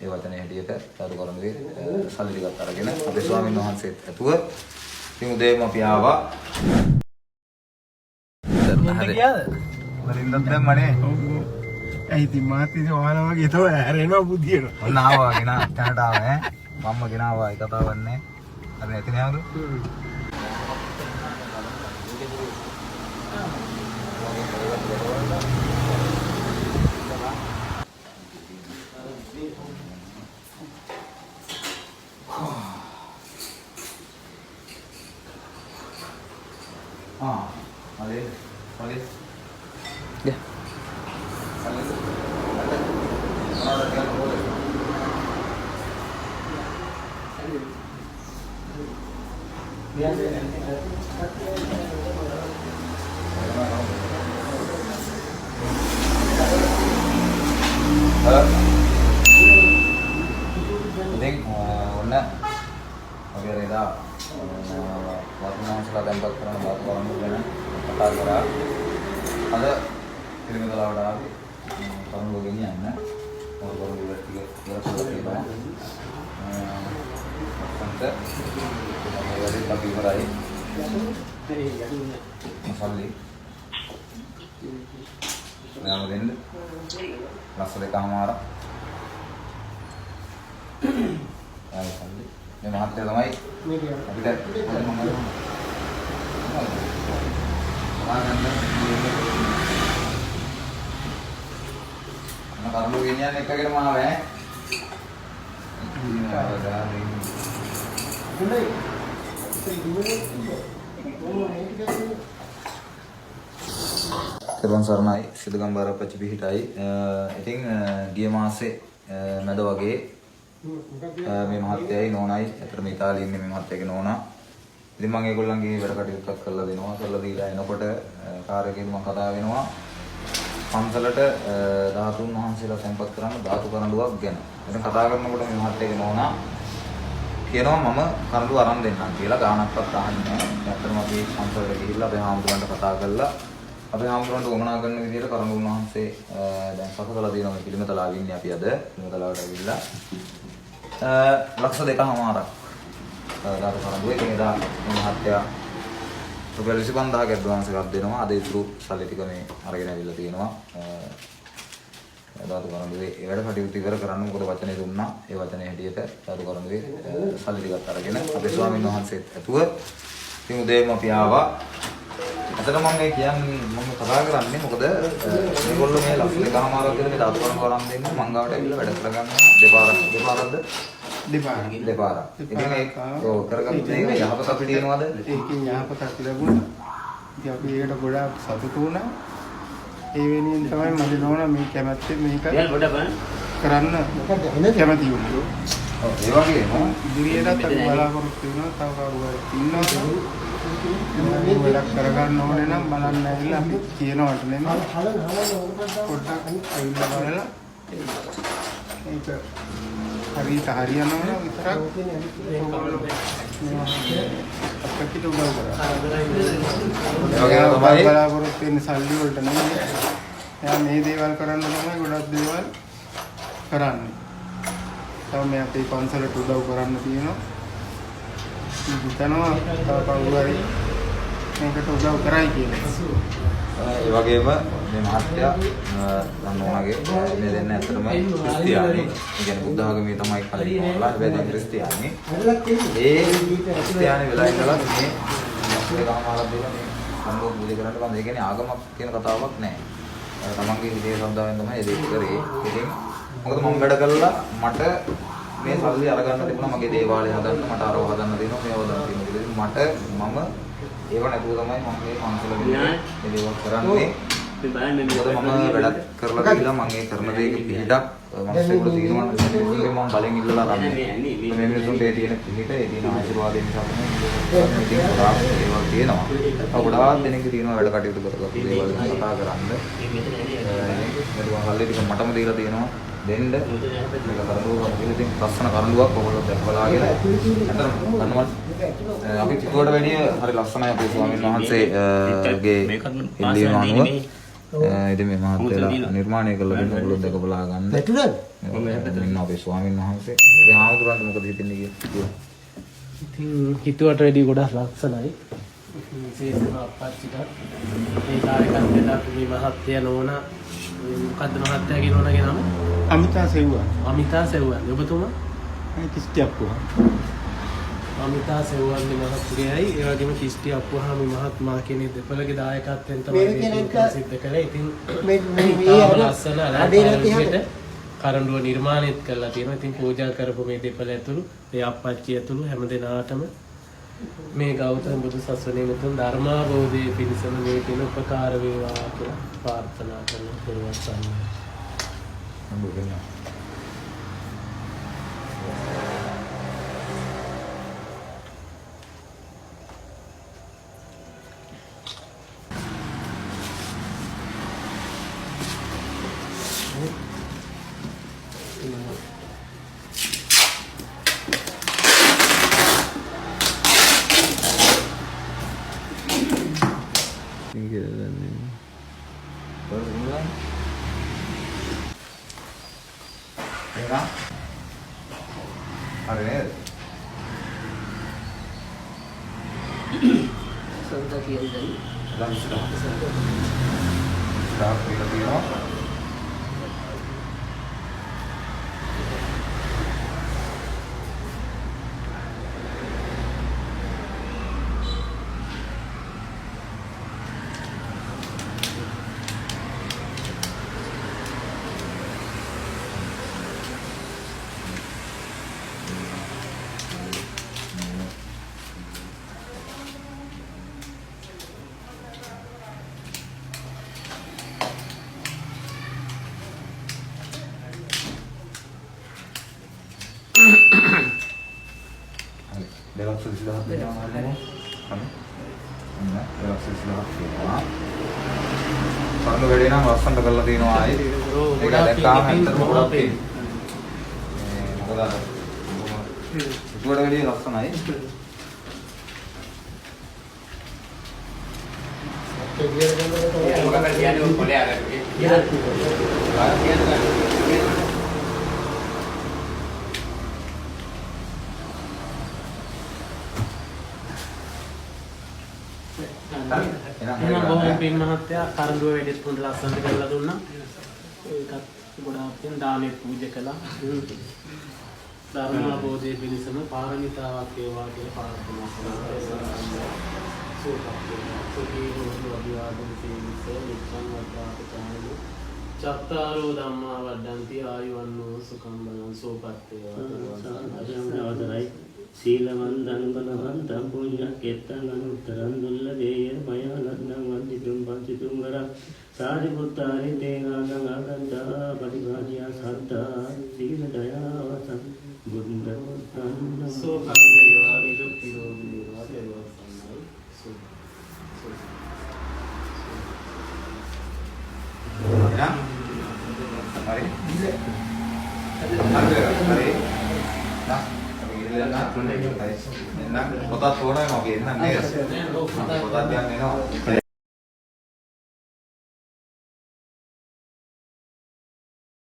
ඒ වචනේ හැටියට සාදු කරන්නේ සල්ලි ටිකක් අරගෙන අපේ ස්වාමීන් වහන්සේත් ඇතුව ඉතින් උදේම අපි ආවා. මොකද ගියාද? වරින්දක් දැම්මනේ. ඇයි ඉතින් මාත් ඉතින් ඔයාලා වගේ තමයි හැරෙනවා බුදියන. ඔන්න ආවා ගෙන තැනට ආවා ඈ. මම්ම ගෙන ආවා ඒ කතාවක් නැහැ. අර නැති නෑවලු. Malin. Ya. Penting, warna oke reda. Waktu setelah tempat karena batu orang bukan kata gerak. Ada film itu lah udah. Tahun begini ya, baru 3 bulan. Sampai dari tapi berai. Masalli. Nama ini masalah kamar. Ya masalli. මේ මහත්ය තමයි අපිට කරුණු ගෙනියන්න එකකටම ආවේ කෙරුවන් සරණයි සිදුගම්බර පච්චි පිහිටයි. ඉතින් ගිය මාසේ මැද වගේ මේ මහත්තයයි නෝනයි අතර මේ ඉතාලියේ ඉන්නේ මේ මහත්තයගේ නෝනා. ඉතින් මම ඒගොල්ලන්ගේ වැඩ කටයුත්තක් කරලා දෙනවා. කරලා දීලා එනකොට කාර් එකේදී මම කතා වෙනවා පන්සලට ධාතුන් වහන්සේලා තැන්පත් කරන්න ධාතු කරඬුවක් ගැන. ඉතින් කතා කරනකොට මේ මහත්තයගේ නෝනා කියනවා මම කරඬුව අරන් දෙන්නම් කියලා. ගානක්වත් අහන්නේ නැහැ. ඇත්තටම අපි පන්සලට ගිහිල්ලා අපේ හාමුදුරන්ට කතා කරලා අපේ හාමුදුරන්ට උමනා කරන විදිහට කරඬුන් වහන්සේ දැන් සකසලා දෙනවා. මේ පිළිමතලාව ඉන්නේ අපි අද. පිළිමතලාවට ඇවිල්ලා ලක්ෂ 2කමාරක් ධාතු කරඬුවේ. ඉතින් එදා මහත්තයා රුපියල් 25000ක් ඇඩ්වාන්ස් එකක් දෙනවා. අද ඉතුරු සල්ලි ටික මේ අරගෙන ඇවිල්ලා තියෙනවා. ධාතු කරඬුවේ ඒ වැඩ කටයුතු ඉවර කරන්න මොකද වචනේ දුන්නා. ඒ වචනේ හැටියට ධාතු කරඬුවේ සල්ලි ටිකක් අරගෙන අපේ ස්වාමීන් වහන්සේත් ඇතුව ඉතින් උදේම අපි ආවා. අතට මම මේ කියන්නේ මම කතා කරන්නේ මොකද මේගොල්ලෝ මේ ලක්ෂ 2කමාරක් දෙන මේ ධාතු කරඬුව අරන් දෙන්න මං ගාවට ඇවිල්ලා වැඩ කරගන්න දෙපාරක්ද දෙපාරක්. ඉතින් ඒක ඔව් කරගන්න මේ යහපත අපිට එනවද? ඒකෙන් යහපතක් ලැබුණා. ඉතින් අපි ඒකට ගොඩාක් සතුටු වුණා. ඒ වෙනුවෙන් තමයි මම නෝනා මේ කැමැත්තෙන් මේක කරන්න කැමති වුණේ. ඔව් ඒ වගේම ඉදිරියටත් අපි බලාපොරොත්තු වෙනවා තව කවුරුහරි ඉන්නවා. මේ වැඩක් කරගන්න ඕනේ නම් බලන්න ඇවිල්ලා අපි කියනවට නෙමෙයි පොඩ්ඩක් අවිල්ලා බලලා ඒක හරියට හරියනවා නම් විතරක් අපිට උදව් කරා. ඒ වගේ බලාපොරොත්තු වෙන සල්ලි වලට නෙමෙයි. එයා මේ දේවල් කරන්න තමයි ගොඩක් දේවල් කරන්නේ. තව මේ අපේ පන්සලට උදව් කරන්න තියෙනවා. හිතනවා තව කවුරු හරි මේකට උදව් කරයි කියලා. ඒ වගේම මේ මහත්තයා නෝනාගේ මේ දෙන්න ඇත්තටම ක්‍රිස්තියානි. ඒ කියන්නේ බුද්ධ ආගමේ තමයි කලින් මොනලා හැබැයි දැන් ක්‍රිස්තියානි. ඒ ක්‍රිස්තියානි වෙලා ඉඳලා මේ ලක්ෂයකමාරක් දෙලා මේ සම්මෝහ පූජා කරන්න බෑ. ඒ කියන්නේ ආගමක් කියන කතාවක් නැහැ. තමන්ගේ හිතේ ශ්‍රද්ධාවෙන් තමයි ඒ දේ කරේ. ඉතින් මොකද මම වැඩ කළා මට මේ සල්ලි අරගන්න තිබුණා මගේ දේවාලය හදන්න මට අරව හදන්න දෙනවා මේව හදන්න තියෙනවා. මට මම ඒව නැතුව තමයි මම මේ පන්සල මේ දේවල් කරන්නේ. මොකද මම වැඩක් කරලා ගිහලා මම ඒ කරන දේක පිළිඩක් මනසේකට තියෙනවා. ඒකෙන් මම බලෙන් ඉල්ලලා ගන්නවා. මේ මිනිසුන්ට ඒ තියෙන පිළිට ඒ තියෙන ආශිර්වාදයෙන් නිසා තමයි ඉතින් ගොඩාක් දේවල් තියෙනවා. ගොඩාක් දෙනෙක්ගේ තියෙනවා වැඩ කටයුතු කරගත්තු දේවල් කතා කරන්න. ඒක හල්ලේ ටික මටම දීලා තියෙනවා. දෙන්න මේක කරඬුවක් කියලා ඉතින් ලස්සන කරඬුවක් ඔයගොල්ලෝ දැක්වලාගෙන අතන ගන්නවා. අපි කිව්වට වැඩිය හරි ලස්සනයි අපේ ස්වාමීන් වහන්සේගේ ඉල්ලීම අනුව ඉතින් මේ මහත්තයලා නිර්මාණය කළ දෙන්න ඔයගොල්ලෝ දැක බලා ගන්න. ඉන්න අපේ ස්වාමීන් වහන්සේ. මේ ආමතුරන්ට මොකද හිතෙන්නේ කියලා. ඉතින් හිතුවට වැඩි ගොඩක් ලස්සනයි. විශේෂම අපච්චිට ඒ කාර්යකර්තයට මේ මහත්තය නෝන මොකද්ද මහත්තයාගේ නෝනගේ නම? අමිතා සෙව්වා. අමිතා සෙව්වන්. ඔබතුමා? කිස්ටි අප්පුවා. අමිතා සෙව්වන්ගේ මහත්මයයි ඒ වගේම කිස්ටි අප්පුවාමි මහත්මයා කියන දෙපළගේ දායකත්වයෙන් තමයි මේක සිද්ධ කළේ. ඉතින් මේ ලස්සන අලංකාරයට කරඬුව නිර්මාණයත් කරලා තියෙනවා. ඉතින් පූජා කරපු මේ දෙපළ ඇතුළු ඒ අපච්චි ඇතුළු හැම දෙනාටම මේ ගෞතම බුදු සසුනේ මුතුන් ධර්මාභෝධයේ පිණිසම මේ පින උපකාර වේවා කියලා ප්‍රාර්ථනා කරන පෙරවස්සන්න. හරි නේද? සන්දා කියන්නේ ලංසලා. ස්ටාෆ් එක තියෙනවා. දෙලොක් සුදුසුදහක් දෙනවා නේද? දෙලොක් සුදුසුදහක් තියෙනවා. සරල වැඩේ නම් ලස්සනට කරලා තියෙනවා ආයේ. ඒක දැක්කාම ඇත්තටම ගොඩක් තියෙනවා. මොකද ඉතුවට වැඩිය ලස්සනයි. මොකක්ද කියන්නේ ඔය කොලේ අරගෙන. එහෙනම් බොහොම පින් මහත්තයා කරඬුව වැඩිත් හොඳ ලස්සනට කරලා දුන්නා. ඒකත් ගොඩාක් පින් දානෙත් පූජා කළා. ධර්මාභෝධයේ පිණිසම පාරමිතාවක් වේවා කියලා ප්‍රාර්ථනා කරනවා. සුඛී හෝතු අභිවාදන සීලස නිච්ඡන් වද්දාපචාරෝ චත්තාරෝ ධම්මා වඩ්ඩಂತಿ ආයුවන්නෝ සුඛං බලං සෝපත්තේ සීලවන්තං බලවන්තං පුඤ්ඤක්කෙත්තං අනුත්තරං දුල්ලභේය මයාලග්නං වන්දිතුම් පංචිතුම් වර සාරිපුත්තාරි තේනානං ආගන්තා පටිභාජියා සත්තා සීල දයාවතං බුද්ධං සෝපත්තේ වාරිදුක්ති රෝගී වාදේවසන්නයි හරි. හරි. Nah, potat orang mau gini, nih. Potat yang ini.